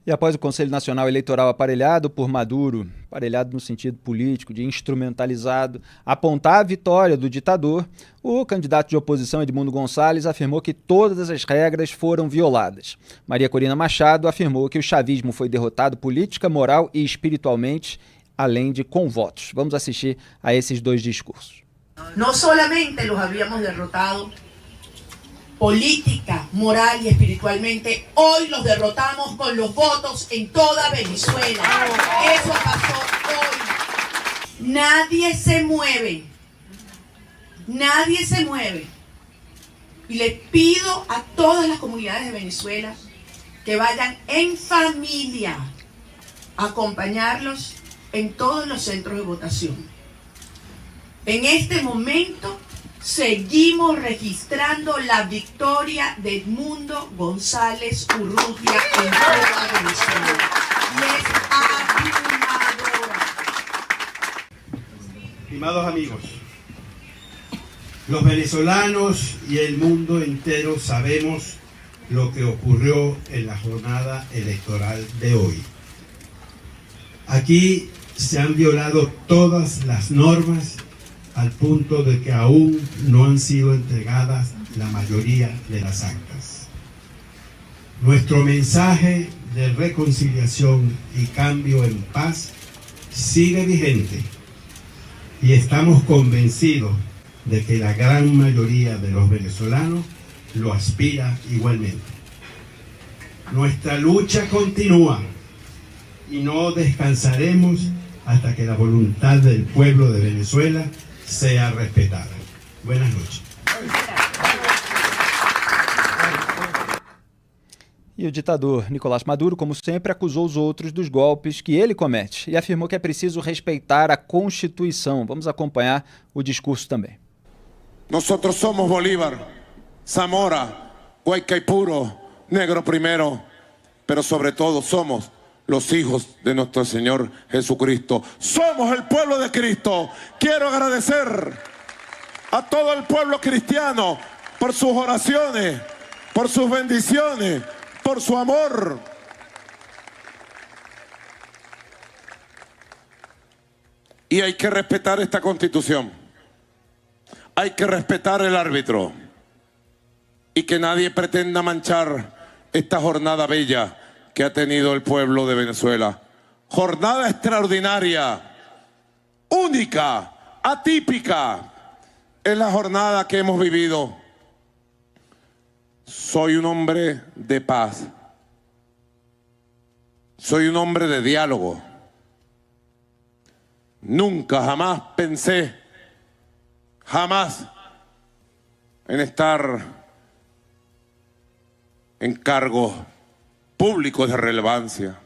E após o Conselho Nacional Eleitoral aparelhado por Maduro, aparelhado no sentido político, de instrumentalizado, apontar a vitória do ditador, o candidato de oposição Edmundo Gonçalves afirmou que todas as regras foram violadas. Maria Corina Machado afirmou que o chavismo foi derrotado política, moral e espiritualmente, além de com votos. Vamos assistir a esses dois discursos. Não solamente los habíamos derrotado política, moral y espiritualmente, hoy los derrotamos con los votos en toda Venezuela. Eso pasó hoy. Nadie se mueve. Nadie se mueve. Y le pido a todas las comunidades de Venezuela que vayan en familia a acompañarlos en todos los centros de votación. En este momento seguimos registrando la victoria de Edmundo González Urrutia en toda Venezuela. Y es abrumadora. Estimados amigos, los venezolanos y el mundo entero sabemos lo que ocurrió en la jornada electoral de hoy. Aquí se han violado todas las normas al punto de que aún no han sido entregadas la mayoría de las actas. Nuestro mensaje de reconciliación y cambio en paz sigue vigente y estamos convencidos de que la gran mayoría de los venezolanos lo aspira igualmente. Nuestra lucha continúa y no descansaremos hasta que la voluntad del pueblo de Venezuela sea respetada. Buenas noches. E o ditador Nicolás Maduro, como sempre, acusou os outros dos golpes que ele comete e afirmou que é preciso respeitar a Constituição. Vamos acompanhar o discurso também. Nosotros somos Bolívar, Zamora, Guaycaipuro, Negro Primero, pero sobre todo somos los hijos de nuestro Señor Jesucristo. Somos el pueblo de Cristo. Quiero agradecer a todo el pueblo cristiano por sus oraciones, por sus bendiciones, por su amor. Y hay que respetar esta Constitución. Hay que respetar el árbitro. Y que nadie pretenda manchar esta jornada bella que ha tenido el pueblo de Venezuela. Jornada extraordinaria, única, atípica. Es la jornada que hemos vivido. Soy un hombre de paz. Soy un hombre de diálogo. Nunca, jamás pensé, jamás en estar en cargos públicos de relevancia.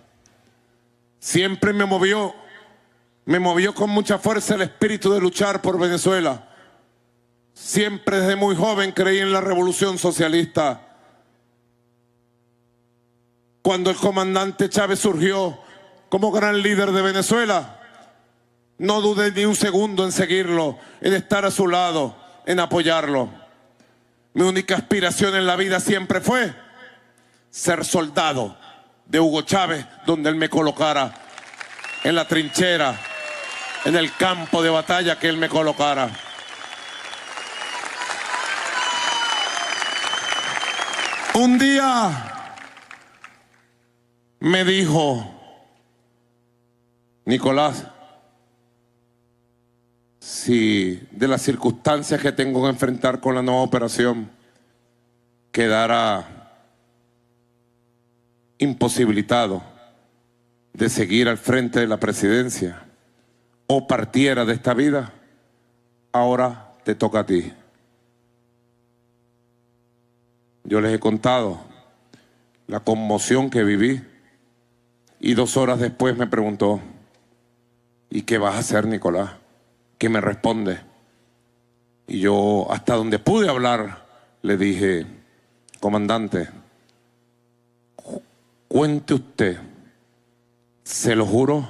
Siempre me movió con mucha fuerza el espíritu de luchar por Venezuela. Siempre desde muy joven creí en la revolución socialista. Cuando el comandante Chávez surgió como gran líder de Venezuela, no dudé ni un segundo en seguirlo, en estar a su lado, en apoyarlo. Mi única aspiración en la vida siempre fue ser soldado de Hugo Chávez, donde él me colocara, en la trinchera, en el campo de batalla que él me colocara. Un día me dijo: Nicolás, si de las circunstancias que tengo que enfrentar con la nueva operación quedara imposibilitado de seguir al frente de la presidencia o partiera de esta vida, ahora te toca a ti. Yo les he contado la conmoción que viví y 2 horas después me preguntó: ¿y qué vas a hacer, Nicolás? ¿Qué me responde? Y yo, hasta donde pude hablar, le dije: comandante, cuente usted, se lo juro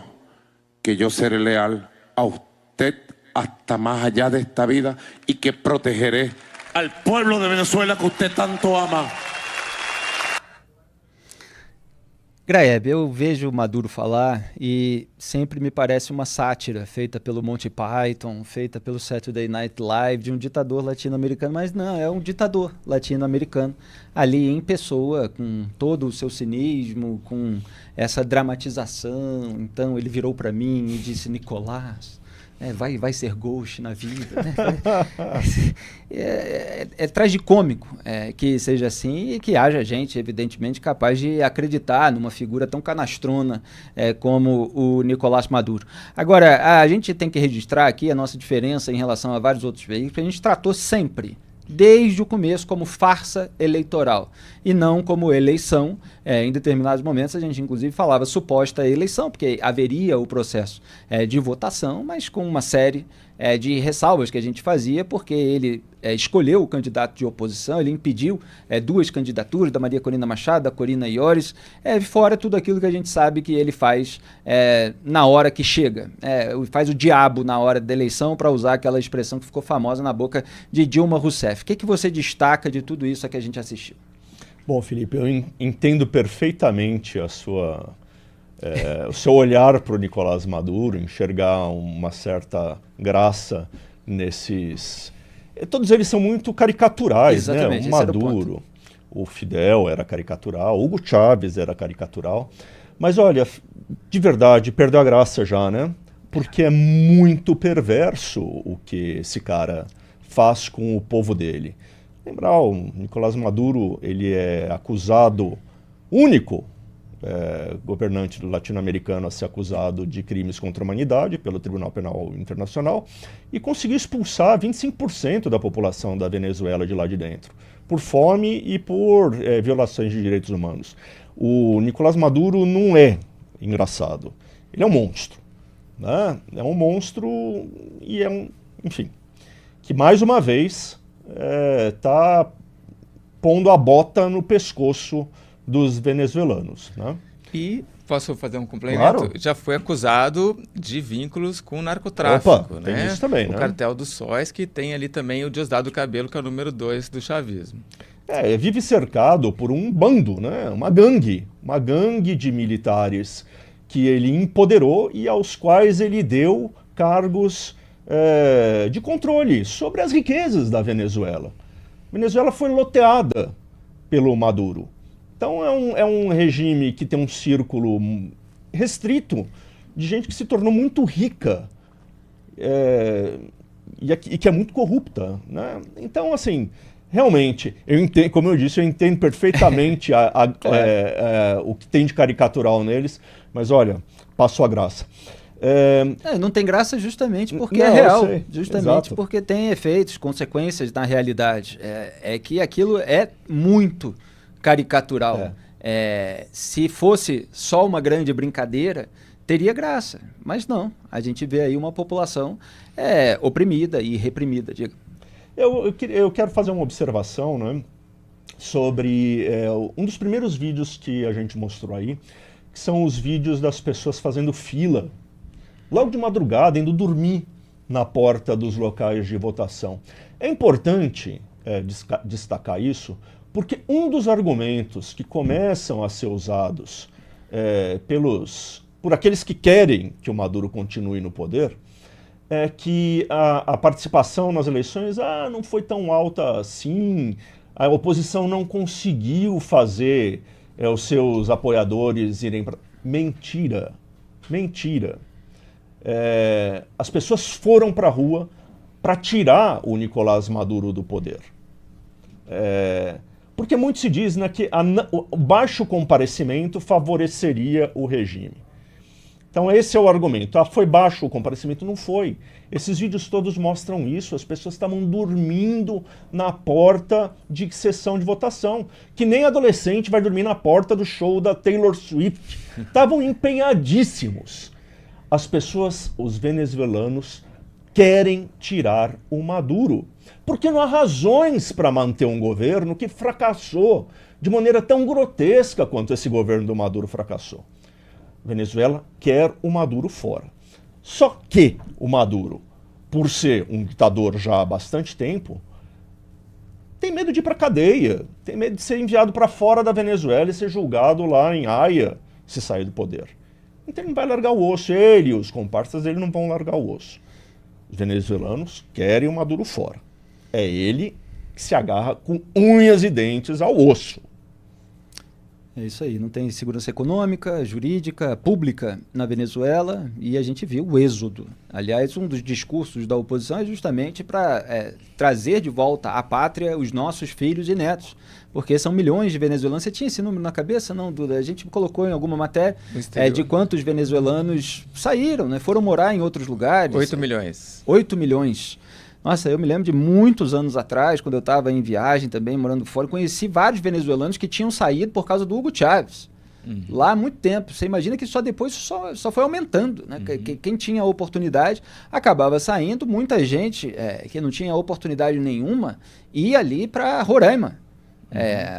que yo seré leal a usted hasta más allá de esta vida y que protegeré al pueblo de Venezuela que usted tanto ama. Graeb, eu vejo o Maduro falar e sempre me parece uma sátira feita pelo Monty Python, feita pelo Saturday Night Live, de um ditador latino-americano, mas não, é um ditador latino-americano ali em pessoa, com todo o seu cinismo, com essa dramatização. Então ele virou para mim e disse: Nicolás, vai ser ghost na vida, né? É tragicômico que seja assim e que haja gente, evidentemente, capaz de acreditar numa figura tão canastrona como o Nicolás Maduro. Agora, a gente tem que registrar aqui a nossa diferença em relação a vários outros veículos, que a gente tratou sempre, desde o começo, como farsa eleitoral e não como eleição. Em determinados momentos a gente inclusive falava suposta eleição, porque haveria o processo de votação, mas com uma série de ressalvas que a gente fazia, porque ele escolheu o candidato de oposição, ele impediu duas candidaturas, da Maria Corina Machado, da Corina Iores, fora tudo aquilo que a gente sabe que ele faz na hora que chega, faz o diabo na hora da eleição, para usar aquela expressão que ficou famosa na boca de Dilma Rousseff. O que você destaca de tudo isso que a gente assistiu? Bom, Felipe, eu entendo perfeitamente o seu olhar para o Nicolás Maduro, enxergar uma certa graça nesses... Todos eles são muito caricaturais, né? O Maduro, o Fidel era caricatural, Hugo Chávez era caricatural. Mas olha, de verdade, perdeu a graça já, né? Porque é muito perverso o que esse cara faz com o povo dele. Lembrar, o Nicolás Maduro, ele é acusado, único governante latino-americano a ser acusado de crimes contra a humanidade pelo Tribunal Penal Internacional, e conseguiu expulsar 25% da população da Venezuela de lá de dentro, por fome e por violações de direitos humanos. O Nicolás Maduro não é engraçado, ele é um monstro, né? É um monstro e enfim, que mais uma vez está pondo a bota no pescoço dos venezuelanos, né? E posso fazer um complemento? Claro. Já foi acusado de vínculos com o narcotráfico. Opa, né? Tem isso também, o né? cartel dos sóis, que tem ali também o Diosdado Cabello, que é o número 2 do chavismo. Vive cercado por um bando, né? Uma gangue de militares que ele empoderou e aos quais ele deu cargos de controle sobre as riquezas da Venezuela. A Venezuela foi loteada pelo Maduro. Então é um regime que tem um círculo restrito de gente que se tornou muito rica e que é muito corrupta, né? Então, assim, realmente, eu entendo, como eu disse, eu entendo perfeitamente o que tem de caricatural neles, mas olha, passou a graça. Não tem graça justamente porque Não, é real, eu sei, justamente exato. porque tem efeitos, consequências na realidade. Que aquilo é muito caricatural. Se fosse só uma grande brincadeira, teria graça, mas não. A gente vê aí uma população oprimida e reprimida. Diga. Eu quero fazer uma observação, né, sobre um dos primeiros vídeos que a gente mostrou aí, que são os vídeos das pessoas fazendo fila logo de madrugada, indo dormir na porta dos locais de votação. É importante destacar isso, porque um dos argumentos que começam a ser usados por aqueles que querem que o Maduro continue no poder é que a participação nas eleições não foi tão alta assim, a oposição não conseguiu fazer os seus apoiadores irem para... Mentira. As pessoas foram para a rua para tirar o Nicolás Maduro do poder. Porque muito se diz, né, que o baixo comparecimento favoreceria o regime. Então esse é o argumento. Foi baixo o comparecimento? Não foi. Esses vídeos todos mostram isso. As pessoas estavam dormindo na porta de sessão de votação. Que nem adolescente vai dormir na porta do show da Taylor Swift. Estavam empenhadíssimos. As pessoas, os venezuelanos, querem tirar o Maduro. Porque não há razões para manter um governo que fracassou de maneira tão grotesca quanto esse governo do Maduro fracassou. Venezuela quer o Maduro fora. Só que o Maduro, por ser um ditador já há bastante tempo, tem medo de ir para a cadeia, tem medo de ser enviado para fora da Venezuela e ser julgado lá em Haia, se sair do poder. Então ele não vai largar o osso, ele e os comparsas dele não vão largar o osso. Os venezuelanos querem o Maduro fora. É ele que se agarra com unhas e dentes ao osso. É isso aí, não tem segurança econômica, jurídica, pública na Venezuela, e a gente viu o êxodo. Aliás, um dos discursos da oposição é justamente para trazer de volta à pátria os nossos filhos e netos, porque são milhões de venezuelanos. Você tinha esse número na cabeça, não, Duda? A gente colocou em alguma matéria de quantos venezuelanos saíram, né? Foram morar em outros lugares. 8 milhões. 8 milhões. Nossa, eu me lembro de muitos anos atrás, quando eu estava em viagem também, morando fora, conheci vários venezuelanos que tinham saído por causa do Hugo Chávez. Lá há muito tempo. Você imagina que só depois só foi aumentando, né? Quem tinha oportunidade acabava saindo. Muita gente que não tinha oportunidade nenhuma ia ali para Roraima.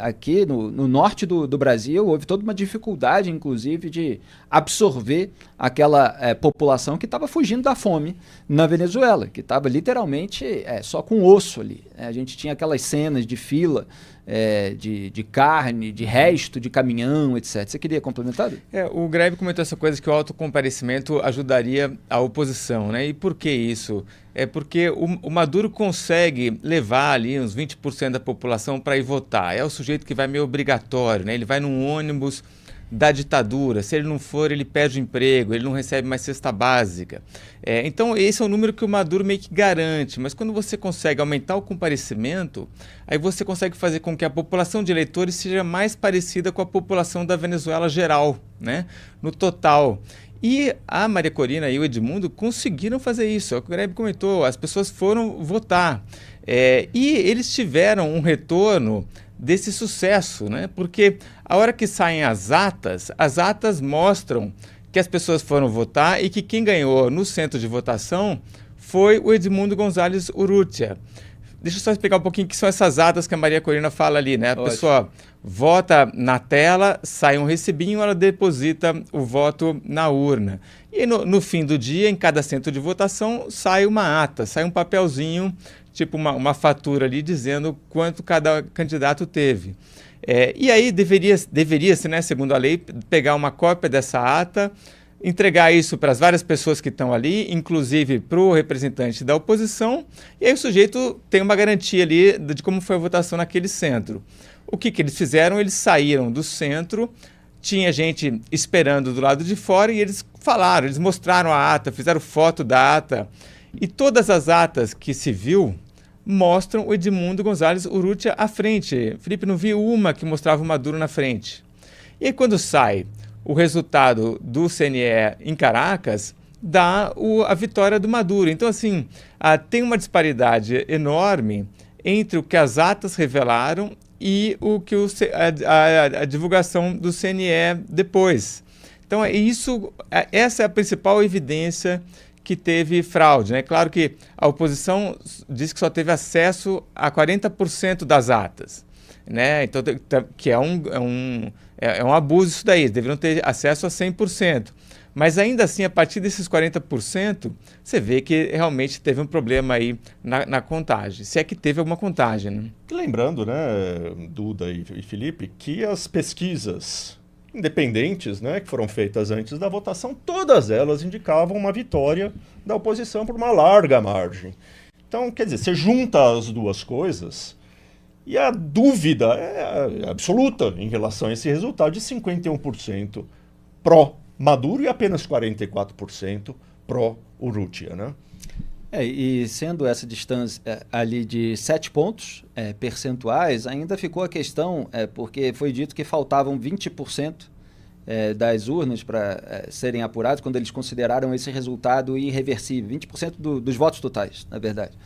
Aqui no norte do Brasil houve toda uma dificuldade, inclusive, de absorver aquela população que estava fugindo da fome na Venezuela, que estava literalmente só com osso ali. A gente tinha aquelas cenas de fila de carne, de resto de caminhão, etc. Você queria complementar? O Grebe comentou essa coisa que o autocomparecimento ajudaria a oposição, né? E por que isso? É porque o Maduro consegue levar ali uns 20% da população para ir votar. É o sujeito que vai meio obrigatório, né? Ele vai num ônibus da ditadura. Se ele não for, ele perde o emprego, ele não recebe mais cesta básica. Então, esse é o número que o Maduro meio que garante. Mas quando você consegue aumentar o comparecimento, aí você consegue fazer com que a população de eleitores seja mais parecida com a população da Venezuela geral, né? No total. E a Maria Corina e o Edmundo conseguiram fazer isso. É o que o Grebe comentou, as pessoas foram votar. E eles tiveram um retorno desse sucesso, né? Porque a hora que saem as atas mostram que as pessoas foram votar e que quem ganhou no centro de votação foi o Edmundo González Urrutia. Deixa eu só explicar um pouquinho o que são essas atas que a Maria Corina fala ali, né? A pessoa vota na tela, sai um recibinho, ela deposita o voto na urna. E no fim do dia, em cada centro de votação, sai uma ata, sai um papelzinho, tipo uma fatura ali, dizendo quanto cada candidato teve. E aí deveria-se, né, segundo a lei, pegar uma cópia dessa ata, entregar isso para as várias pessoas que estão ali, inclusive para o representante da oposição, e aí o sujeito tem uma garantia ali de como foi a votação naquele centro. O que eles fizeram? Eles saíram do centro, tinha gente esperando do lado de fora e eles falaram, eles mostraram a ata, fizeram foto da ata, e todas as atas que se viu mostram o Edmundo González Urrutia à frente. Felipe, não vi uma que mostrava o Maduro na frente. E aí quando sai o resultado do CNE em Caracas, dá a vitória do Maduro. Então, assim, tem uma disparidade enorme entre o que as atas revelaram e o que a divulgação do CNE depois. Então, essa é a principal evidência que teve fraude, né? Claro que a oposição diz que só teve acesso a 40% das atas, né? Então, que é um abuso isso daí, eles deveriam ter acesso a 100%. Mas ainda assim, a partir desses 40%, você vê que realmente teve um problema aí na contagem, se é que teve alguma contagem, né? Lembrando, né, Duda e Felipe, que as pesquisas independentes, né, que foram feitas antes da votação, todas elas indicavam uma vitória da oposição por uma larga margem. Então, quer dizer, você junta as duas coisas e a dúvida é absoluta em relação a esse resultado de 51% pró-Maduro e apenas 44% pró-Urrutia, né? E sendo essa distância ali de 7 pontos percentuais, ainda ficou a questão, porque foi dito que faltavam 20% das urnas para serem apuradas, quando eles consideraram esse resultado irreversível, 20% dos votos totais, na verdade.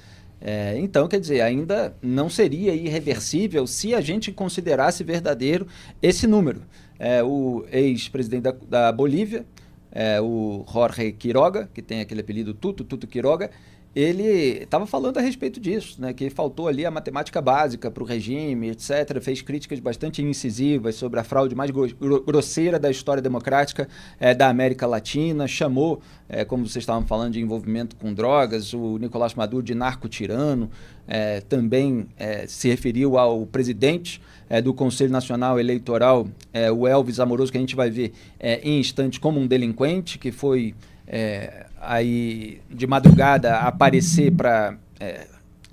Então, quer dizer, ainda não seria irreversível se a gente considerasse verdadeiro esse número. O ex-presidente da Bolívia, o Jorge Quiroga, que tem aquele apelido Tuto Quiroga, ele estava falando a respeito disso, né, que faltou ali a matemática básica para o regime, etc. Fez críticas bastante incisivas sobre a fraude mais grosseira da história democrática da América Latina, chamou, como vocês estavam falando, de envolvimento com drogas, o Nicolás Maduro de narco-tirano, também se referiu ao presidente do Conselho Nacional Eleitoral, o Elvis Amoroso, que a gente vai ver em instantes como um delinquente, que foi aí de madrugada aparecer para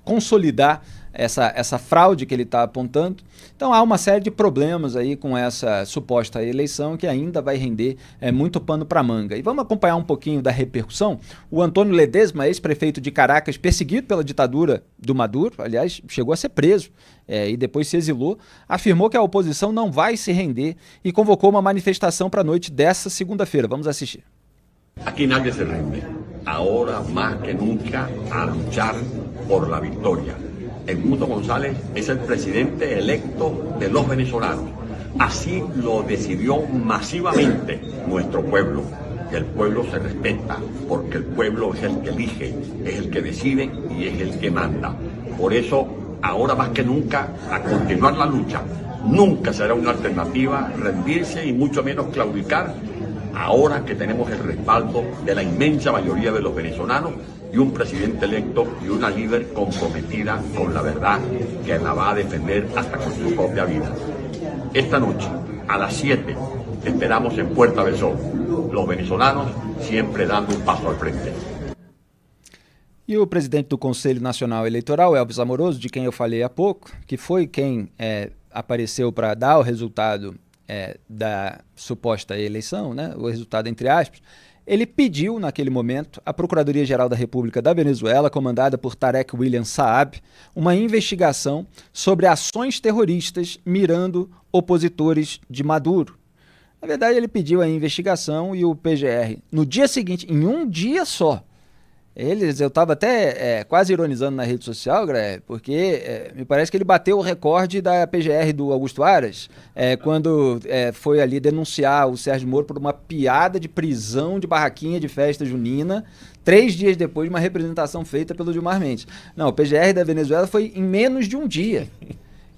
consolidar essa fraude que ele está apontando. Então há uma série de problemas aí com essa suposta eleição que ainda vai render muito pano para manga. E vamos acompanhar um pouquinho da repercussão. O Antônio Ledesma, ex-prefeito de Caracas, perseguido pela ditadura do Maduro, aliás, chegou a ser preso e depois se exilou, afirmou que a oposição não vai se render e convocou uma manifestação para a noite dessa segunda-feira. Vamos assistir. Aquí nadie se rinde. Ahora más que nunca a luchar por la victoria. Edmundo González es el presidente electo de los venezolanos. Así lo decidió masivamente nuestro pueblo. El pueblo se respeta porque el pueblo es el que elige, es el que decide y es el que manda. Por eso, ahora más que nunca, a continuar la lucha. Nunca será una alternativa rendirse y mucho menos claudicar. Ahora que tenemos el respaldo de la inmensa mayoría de los venezolanos y un presidente electo y una líder comprometida con la verdad que la va a defender hasta con su propia vida. Esta noche, a las 7, esperamos en Puerta del Sol. Los venezolanos siempre dando un paso al frente. E o presidente do Conselho Nacional Eleitoral, Elvis Amoroso, de quem eu falei há pouco, que foi quem apareceu para dar o resultado da suposta eleição, né, o resultado entre aspas, ele pediu naquele momento à Procuradoria-Geral da República da Venezuela, comandada por Tarek William Saab, uma investigação sobre ações terroristas mirando opositores de Maduro. Na verdade, ele pediu a investigação e o PGR, no dia seguinte, em um dia só, eu estava até quase ironizando na rede social, Greg, porque me parece que ele bateu o recorde da PGR do Augusto Aras, quando foi ali denunciar o Sérgio Moro por uma piada de prisão de barraquinha de festa junina, 3 dias depois de uma representação feita pelo Gilmar Mendes. Não, o PGR da Venezuela foi em menos de um dia.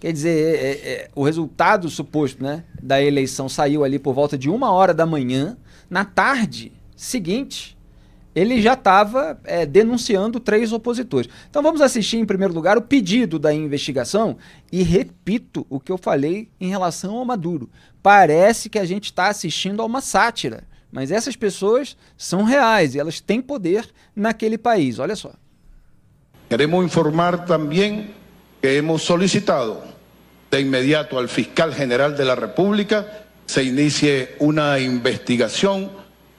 Quer dizer, o resultado suposto, né, da eleição saiu ali por volta de 1h da manhã, na tarde seguinte, ele já estava denunciando 3 opositores. Então vamos assistir em primeiro lugar o pedido da investigação e repito o que eu falei em relação ao Maduro. Parece que a gente está assistindo a uma sátira, mas essas pessoas são reais e elas têm poder naquele país. Olha só. Queremos informar también que hemos solicitado de inmediato al fiscal general de la República se inicie una investigación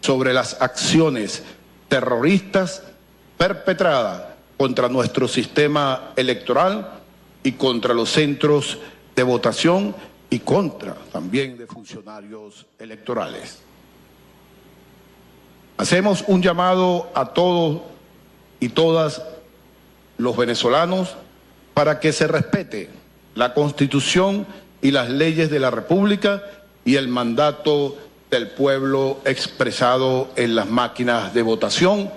sobre las acciones terroristas perpetradas contra nuestro sistema electoral y contra los centros de votación y contra también de funcionarios electorales. Hacemos un llamado a todos y todas los venezolanos para que se respete la Constitución y las leyes de la República y el mandato del pueblo expresado en las máquinas de votación,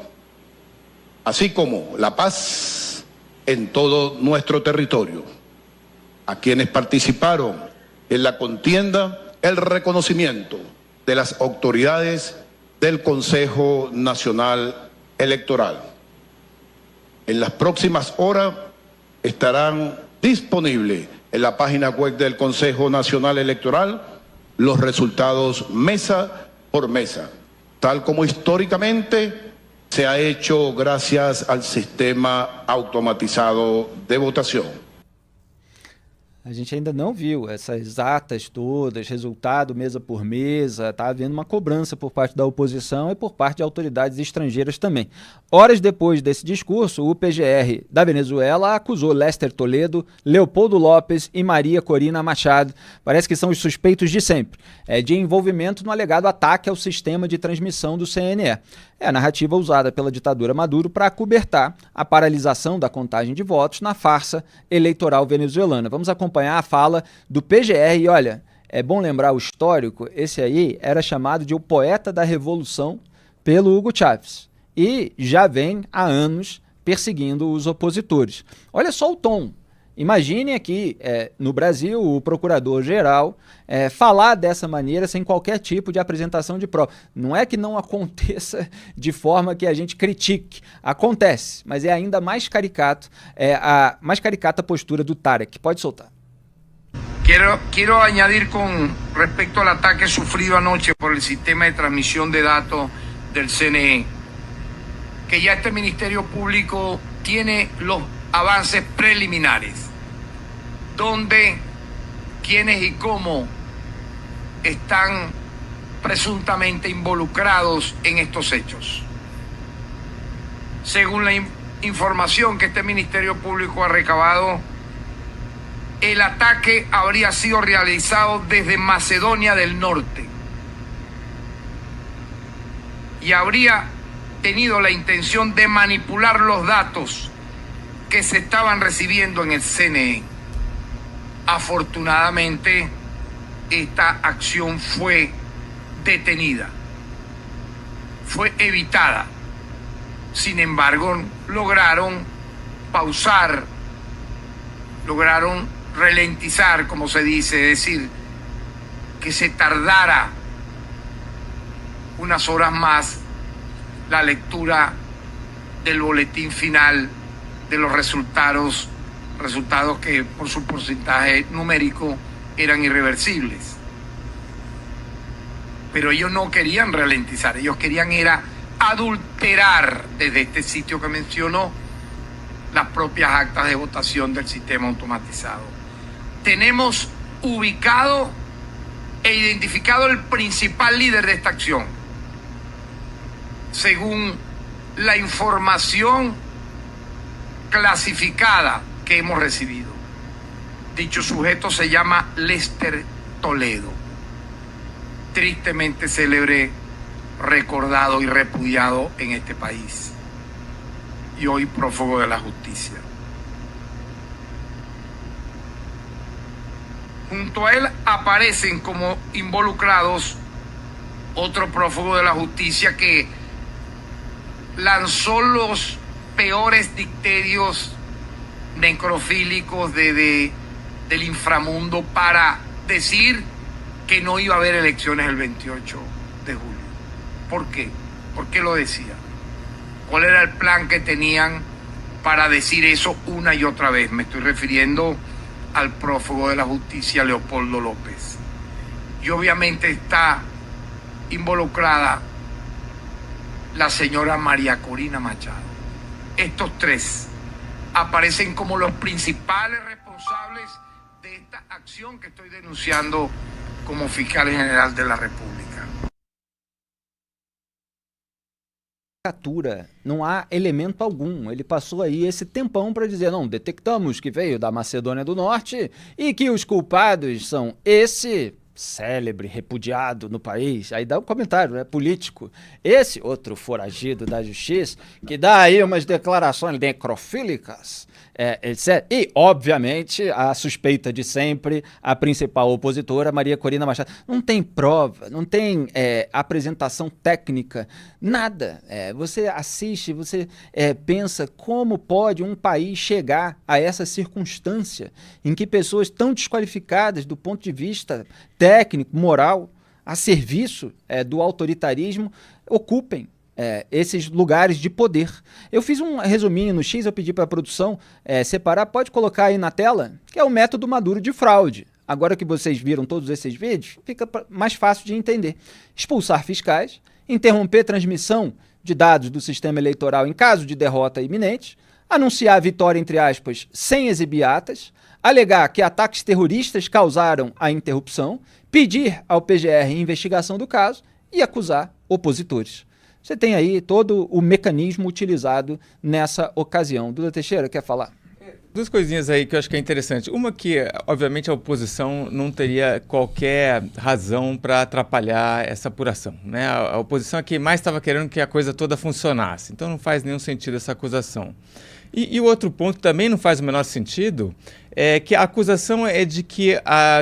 así como la paz en todo nuestro territorio. A quienes participaron en la contienda, el reconocimiento de las autoridades del Consejo Nacional Electoral. En las próximas horas estarán disponibles en la página web del Consejo Nacional Electoral los resultados mesa por mesa, tal como históricamente se ha hecho gracias al sistema automatizado de votación. A gente ainda não viu essas atas todas, resultado mesa por mesa, está havendo uma cobrança por parte da oposição e por parte de autoridades estrangeiras também. Horas depois desse discurso, o PGR da Venezuela acusou Lester Toledo, Leopoldo Lopes e Maria Corina Machado, parece que são os suspeitos de sempre, de envolvimento no alegado ataque ao sistema de transmissão do CNE. É a narrativa usada pela ditadura Maduro para acobertar a paralisação da contagem de votos na farsa eleitoral venezuelana. Vamos acompanhar a fala do PGR e olha, é bom lembrar o histórico, esse aí era chamado de o poeta da revolução pelo Hugo Chávez e já vem há anos perseguindo os opositores. Olha só o tom. Imagine aqui, no Brasil, o procurador-geral falar dessa maneira sem qualquer tipo de apresentação de prova. Não é que não aconteça de forma que a gente critique. Acontece, mas é ainda mais caricato, a mais caricata postura do Tarek. Pode soltar. Quiero añadir con respecto al ataque sufrido anoche por el sistema de transmisión de datos del CNE, que ya este Ministerio Público tiene los avances preliminares, donde quiénes y cómo están presuntamente involucrados en estos hechos. Según la información que este Ministerio Público ha recabado, el ataque habría sido realizado desde Macedonia del Norte y habría tenido la intención de manipular los datos que se estaban recibiendo en el CNE. Afortunadamente, esta acción fue detenida, fue evitada. Sin embargo, lograron pausar, lograron ralentizar, como se dice, es decir, que se tardara unas horas más la lectura del boletín final de los resultados que por su porcentaje numérico eran irreversibles. Pero ellos no querían ralentizar, ellos querían era adulterar desde este sitio que mencionó las propias actas de votación del sistema automatizado. Tenemos ubicado e identificado el principal líder de esta acción. Según la información clasificada que hemos recibido, dicho sujeto se llama Lester Toledo, tristemente célebre, recordado y repudiado en este país, y hoy prófugo de la justicia. Junto a él aparecen como involucrados otro prófugo de la justicia que lanzó los peores dicterios necrofílicos del inframundo para decir que no iba a haber elecciones el 28 de julio. ¿Por qué? ¿Por qué lo decía? ¿Cuál era el plan que tenían para decir eso una y otra vez? Me estoy refiriendo al prófugo de la justicia Leopoldo López. Y obviamente está involucrada la señora María Corina Machado. Estos tres aparecen como los principales responsables de esta acción que estoy denunciando como fiscal general de la República. Não há elemento algum. Ele passou aí esse tempão para dizer, não, detectamos que veio da Macedônia do Norte e que os culpados são esse célebre, repudiado no país, aí dá um comentário, né, político, esse outro foragido da justiça, que dá aí umas declarações necrofílicas, etc. E, obviamente, a suspeita de sempre, a principal opositora, Maria Corina Machado. Não tem prova, não tem apresentação técnica, nada. Você assiste, você pensa como pode um país chegar a essa circunstância em que pessoas tão desqualificadas do ponto de vista técnico, moral, a serviço do autoritarismo, ocupem esses lugares de poder. Eu fiz um resuminho no X, eu pedi para a produção separar, pode colocar aí na tela, que é o método Maduro de fraude. Agora que vocês viram todos esses vídeos, fica mais fácil de entender. Expulsar fiscais, interromper transmissão de dados do sistema eleitoral em caso de derrota iminente, anunciar a vitória, entre aspas, sem exibir atas, alegar que ataques terroristas causaram a interrupção, pedir ao PGR investigação do caso e acusar opositores. Você tem aí todo o mecanismo utilizado nessa ocasião. Duda Teixeira, quer falar? Duas coisinhas aí que eu acho que é interessante. Uma que, obviamente, a oposição não teria qualquer razão para atrapalhar essa apuração, né? A oposição é que mais estava querendo que a coisa toda funcionasse. Então não faz nenhum sentido essa acusação. E o outro ponto que também não faz o menor sentido é que a acusação é de que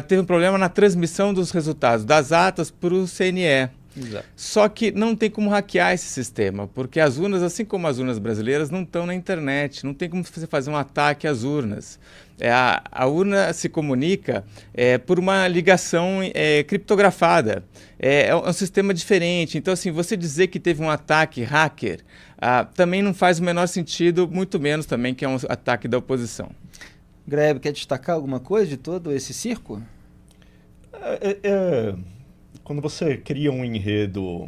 teve um problema na transmissão dos resultados das atas para o CNE. Exato. Só que não tem como hackear esse sistema, porque as urnas, assim como as urnas brasileiras, não estão na internet, não tem como você fazer um ataque às urnas. A urna se comunica por uma ligação criptografada. É um sistema diferente. Então, assim, você dizer que teve um ataque hacker também não faz o menor sentido, muito menos também que é um ataque da oposição. Grebe, quer destacar alguma coisa de todo esse circo? Quando você cria um enredo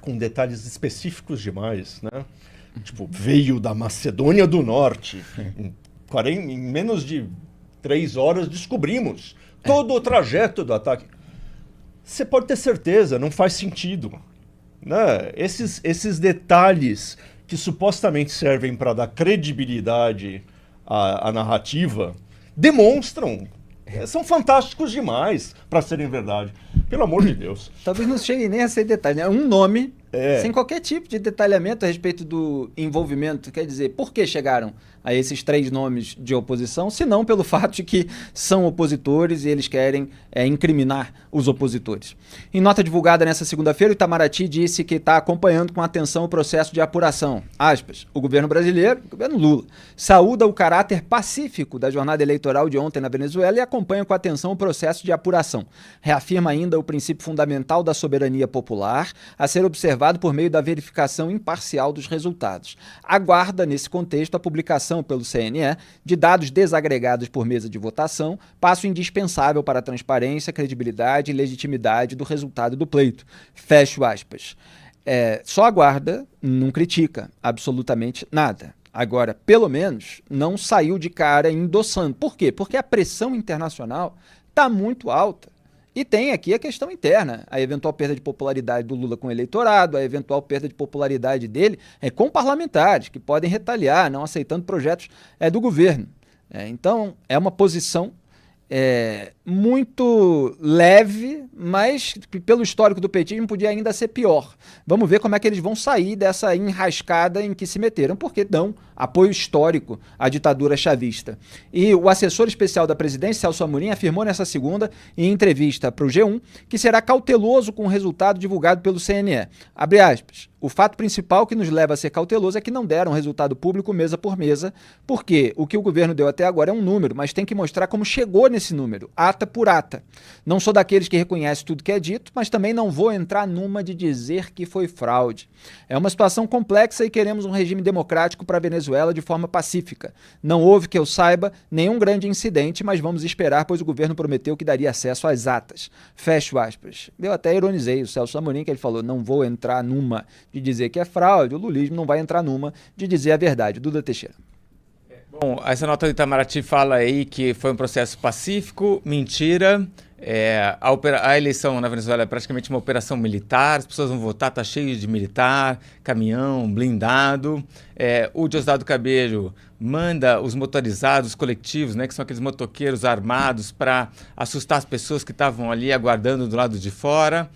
com detalhes específicos demais, né? Tipo, veio da Macedônia do Norte. Em menos de 3 horas descobrimos todo o trajeto do ataque. Você pode ter certeza, não faz sentido. Né? Esses detalhes que supostamente servem para dar credibilidade à narrativa demonstram. São fantásticos demais para serem verdade. Pelo amor de Deus. Talvez não chegue nem a ser detalhe, né? Um nome, sem qualquer tipo de detalhamento a respeito do envolvimento. Quer dizer, por que chegaram a esses 3 nomes de oposição, se não pelo fato de que são opositores e eles querem incriminar os opositores. Em nota divulgada nesta segunda-feira, o Itamaraty disse que está acompanhando com atenção o processo de apuração. Aspas, o governo brasileiro, o governo Lula, saúda o caráter pacífico da jornada eleitoral de ontem na Venezuela e acompanha com atenção o processo de apuração. Reafirma ainda o princípio fundamental da soberania popular a ser observado por meio da verificação imparcial dos resultados. Aguarda, nesse contexto, a publicação pelo CNE de dados desagregados por mesa de votação, passo indispensável para a transparência, credibilidade e legitimidade do resultado do pleito. Fecho aspas. Só aguarda, não critica absolutamente nada. Agora, pelo menos, não saiu de cara endossando. Por quê? Porque a pressão internacional está muito alta. E tem aqui a questão interna, a eventual perda de popularidade do Lula com o eleitorado, a eventual perda de popularidade dele com parlamentares, que podem retaliar, não aceitando projetos do governo. Então, é uma posição muito leve, mas pelo histórico do petismo podia ainda ser pior. Vamos ver como é que eles vão sair dessa enrascada em que se meteram, porque dão apoio histórico à ditadura chavista. E o assessor especial da presidência, Celso Amorim, afirmou nessa segunda, em entrevista para o G1, que será cauteloso com o resultado divulgado pelo CNE. Abre aspas. O fato principal que nos leva a ser cauteloso é que não deram resultado público mesa por mesa, porque o que o governo deu até agora é um número, mas tem que mostrar como chegou nesse número, ata por ata. Não sou daqueles que reconhece tudo que é dito, mas também não vou entrar numa de dizer que foi fraude. É uma situação complexa e queremos um regime democrático para a Venezuela de forma pacífica. Não houve, que eu saiba, nenhum grande incidente, mas vamos esperar, pois o governo prometeu que daria acesso às atas. Fecho aspas. Eu até ironizei o Celso Amorim, que ele falou, não vou entrar numa de dizer que é fraude, o lulismo não vai entrar numa de dizer a verdade. Duda Teixeira. Bom, essa nota do Itamaraty fala aí que foi um processo pacífico, mentira. A eleição na Venezuela é praticamente uma operação militar, as pessoas vão votar, tá cheio de militar, caminhão, blindado. O Diosdado Cabello manda os motorizados coletivos, né, que são aqueles motoqueiros armados, para assustar as pessoas que estavam ali aguardando do lado de fora.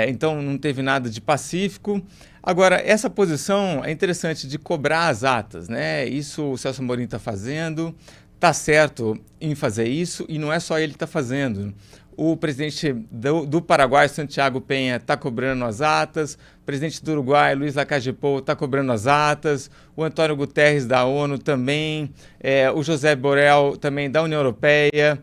Então não teve nada de pacífico. Agora, essa posição é interessante de cobrar as atas, né? Isso o Celso Amorim está fazendo, está certo em fazer isso, e não é só ele que está fazendo. O presidente do Paraguai, Santiago Penha, está cobrando as atas. O presidente do Uruguai, Luiz Lacalle Pou, está cobrando as atas. O Antônio Guterres, da ONU, também. O José Borrell, também da União Europeia.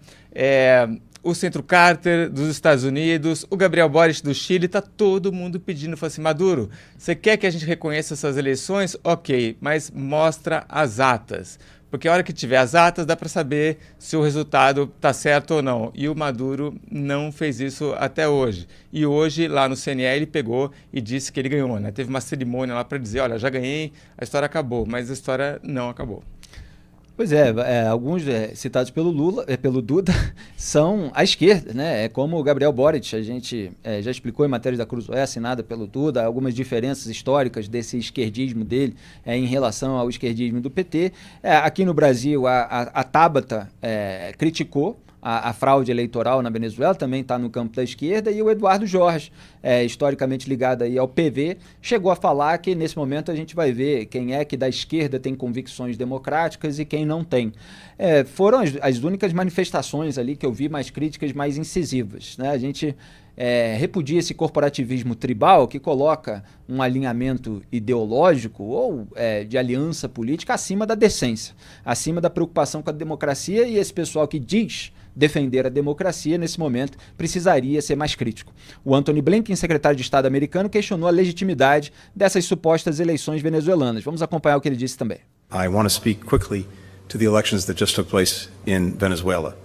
O Centro Carter, dos Estados Unidos. O Gabriel Boric, do Chile. Está todo mundo pedindo. Fala assim, Maduro, você quer que a gente reconheça essas eleições? Ok, mas mostra as atas. Porque a hora que tiver as atas, dá para saber se o resultado está certo ou não. E o Maduro não fez isso até hoje. E hoje, lá no CNE, ele pegou e disse que ele ganhou, né? Teve uma cerimônia lá para dizer, olha, já ganhei, a história acabou. Mas a história não acabou. Pois alguns citados pelo Lula, pelo Duda, são à esquerda, né? É como o Gabriel Boric, a gente já explicou em matéria da Cruzoé, assinada pelo Duda, algumas diferenças históricas desse esquerdismo dele em relação ao esquerdismo do PT. Aqui no Brasil, a Tabata criticou a fraude eleitoral na Venezuela, também está no campo da esquerda, e o Eduardo Jorge, historicamente ligado aí ao PV, chegou a falar que nesse momento a gente vai ver quem é que da esquerda tem convicções democráticas e quem não tem. Foram as únicas manifestações ali que eu vi mais críticas, mais incisivas, né? A gente repudia esse corporativismo tribal que coloca um alinhamento ideológico ou de aliança política acima da decência, acima da preocupação com a democracia, e esse pessoal que diz defender a democracia, nesse momento, precisaria ser mais crítico. O Antony Blinken, secretário de Estado americano, questionou a legitimidade dessas supostas eleições venezuelanas. Vamos acompanhar o que ele disse também. I want to speak quickly to the elections that just took place in Venezuela.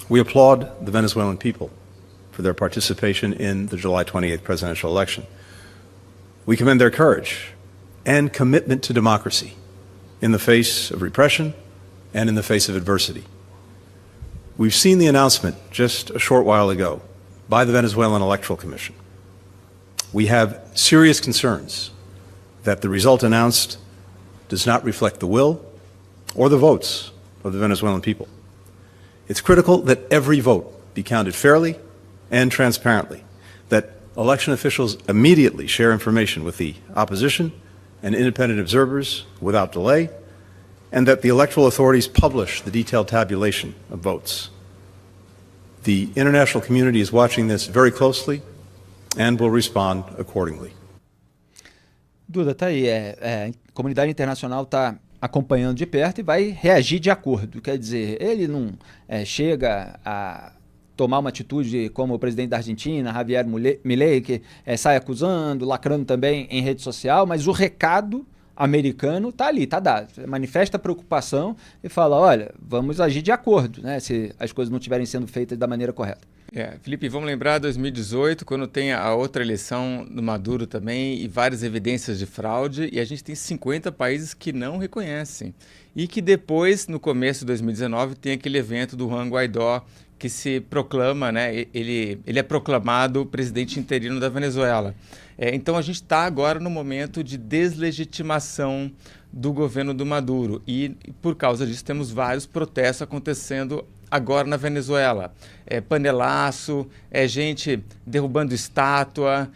We applaud the Venezuelan people for their participation in the July 28th presidential election. We commend their courage and commitment to democracy in the face of repression and in the face of adversity. We've seen the announcement just a short while ago by the Venezuelan Electoral Commission. We have serious concerns that the result announced does not reflect the will or the votes of the Venezuelan people. It's critical that every vote be counted fairly and transparently, that election officials immediately share information with the opposition and independent observers without delay, and that the electoral authorities publish the detailed tabulation of votes. The international community is watching this very closely and will respond accordingly. Duda, tá aí. A comunidade internacional está acompanhando de perto e vai reagir de acordo. Quer dizer, ele não chega a tomar uma atitude como o presidente da Argentina, Javier Milei, que sai acusando, lacrando também em rede social, mas o recado americano está ali, está dado. Manifesta preocupação e fala, olha, vamos agir de acordo, né, se as coisas não estiverem sendo feitas da maneira correta. Felipe, vamos lembrar 2018, quando tem a outra eleição do Maduro também e várias evidências de fraude, e a gente tem 50 países que não reconhecem. E que depois, no começo de 2019, tem aquele evento do Juan Guaidó, que se proclama, né, ele é proclamado presidente interino da Venezuela. Então a gente está agora no momento de deslegitimação do governo do Maduro e por causa disso temos vários protestos acontecendo agora na Venezuela. Panelaço, gente derrubando estátua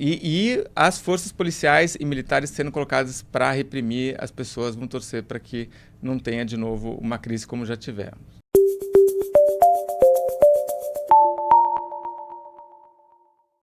e as forças policiais e militares sendo colocadas para reprimir as pessoas. Vão torcer para que não tenha de novo uma crise como já tivemos.